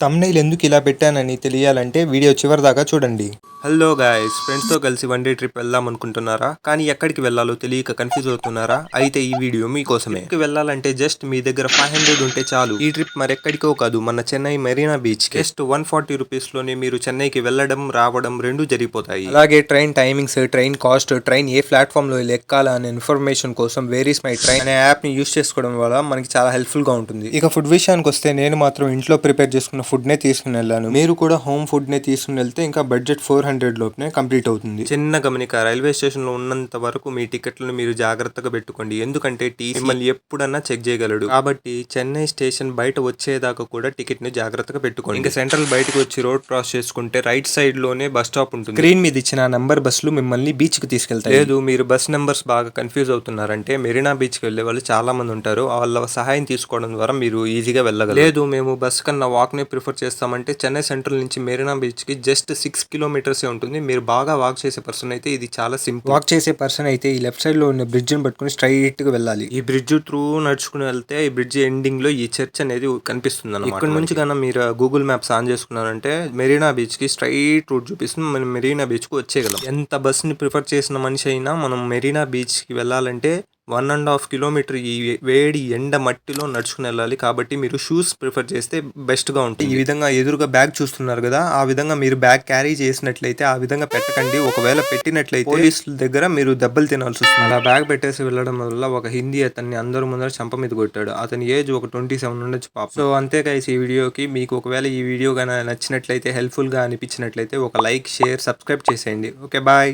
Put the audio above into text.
Thumbnail ఎందుకు ఇలా పెట్టానని తెలియాలంటే వీడియో చివరిదాకా చూడండి. హలో గాయ్స్, ఫ్రెండ్స్తో కలిసి వన్ డే ట్రిప్ వెళ్దాం అనుకుంటున్నారా? కానీ ఎక్కడికి వెళ్ళాలో తెలియక కన్ఫ్యూజ్ అవుతున్నారా? అయితే ఈ వీడియో మీకోసమే. వెళ్ళాలంటే జస్ట్ మీ దగ్గర 500 ఉంటే చాలు. ఈ ట్రిప్ మరెక్కడికో కాదు, మన చెన్నై మెరీనా బీచ్. జస్ట్ 140 రూపీస్లోనే మీరు చెన్నైకి వెళ్ళడం రావడం రెండు జరిగిపోతాయి. అలాగే train timings, train cost, train ఏ ప్లాట్ఫామ్లో ఎక్కాలా అనే ఇన్ఫర్మేషన్ కోసం వేర్ ఈస్ మై ట్రైన్ అనే యాప్ని యూస్ చేసుకోవడం వల్ల మనకి చాలా హెల్ప్ఫుల్గా ఉంటుంది. ఇక ఫుడ్ విషయానికి వస్తే నేను మాత్రం ఇంట్లో ప్రిపేర్ చేసుకున్న ఫుడ్నే తీసుకుని వెళ్ళాను. మీరు కూడా హోమ్ ఫుడ్నే తీసుకుని వెళ్తే ఇంకా బడ్జెట్ 400 లోపునే కంప్లీట్ అవుతుంది. చిన్న గమనిక, రైల్వే స్టేషన్ లో ఉన్నంత వరకు మీ టికెట్లను మీరు జాగ్రత్తగా పెట్టుకోండి. ఎందుకంటే టీసీ మిమ్మల్ని ఎప్పుడన్నా చెక్ చేయగలడు. కాబట్టి చెన్నై స్టేషన్ బయట వచ్చేదాకా కూడా టికెట్ ని జాగ్రత్తగా పెట్టుకోండి. ఇంకా సెంట్రల్ బయటకు వచ్చి రోడ్ క్రాస్ చేసుకుంటే రైట్ సైడ్ లోనే బస్ స్టాప్ ఉంటుంది. స్క్రీన్ మీద ఇచ్చిన నంబర్ బస్సులు మిమ్మల్ని బీచ్ కి తీసుకెళ్తాయి. లేదు, మీరు బస్ నెంబర్స్ బాగా కన్ఫ్యూజ్ అవుతున్నారంటే మెరీనా బీచ్ కి వెళ్లే వాళ్ళు చాలా మంది ఉంటారు. వాళ్ళ సహాయం తీసుకోవడం ద్వారా మీరు ఈజీగా వెళ్ళగలరు. లేదు, మేము బస్ కన్నా వాక్ నే ప్రిఫర్ చేస్తామంటే చెన్నై సెంట్రల్ నుంచి మెరీనా బీచ్ కి జస్ట్ 6 కిలోమీటర్స్ ఉంటుంది. మీరు బాగా వాక్ చేసే పర్సన్ అయితే ఇది చాలా సింపుల్. వాక్ చేసే పర్సన్ అయితే ఈ లెఫ్ట్ సైడ్ లో ఉన్న బ్రిడ్జ్ ని పట్టుకుని స్ట్రైట్ గా వెళ్ళాలి. ఈ బ్రిడ్జ్ త్రూ నడుచుకుని వెళ్తే ఈ బ్రిడ్జ్ ఎండింగ్ లో ఈ చర్చ్ అనేది కనిపిస్తుంది అన్నమాట. ఇక్కడ నుంచి కన్నా మీరు గూగుల్ మ్యాప్స్ ఆన్ చేసుకున్నారంటే మెరీనా బీచ్ కి స్ట్రైట్ రూట్ చూపిస్తుంది. మనం మెరీనా బీచ్ కు వచ్చేయగలం. ఎంత బస్ ని ప్రిఫర్ చేసిన మనిషి అయినా మనం మెరీనా బీచ్ కి వెళ్ళాలంటే 1.5 కిలోమీటర్ ఈ వేడి ఎండ మట్టిలో నడుచుకుని వెళ్ళాలి. కాబట్టి మీరు షూస్ ప్రిఫర్ చేస్తే బెస్ట్ గా ఉంటుంది. ఈ విధంగా ఎదురుగా బ్యాగ్ చూస్తున్నారు కదా, ఆ విధంగా మీరు బ్యాగ్ క్యారీ చేసినట్లయితే ఆ విధంగా పెట్టకండి. ఒకవేళ పెట్టినట్లయితే పోలీసుల దగ్గర మీరు దెబ్బలు తినాల్సి వస్తుంది. అలా బ్యాగ్ పెట్టేసి వెళ్ళడం వల్ల ఒక హిందీ అతన్ని అందరి ముందర చంప మీద కొట్టాడు. అతని ఏజ్ ఒక 27 ఉండొచ్చు పాప. సో అంతే గైస్, ఈ వీడియోకి మీకు ఒకవేళ ఈ వీడియో గానీ నచ్చినట్లయితే, హెల్ప్ఫుల్ గా అనిపించినట్లయితే ఒక లైక్, షేర్, సబ్స్క్రైబ్ చేసేయండి. Okay, bye.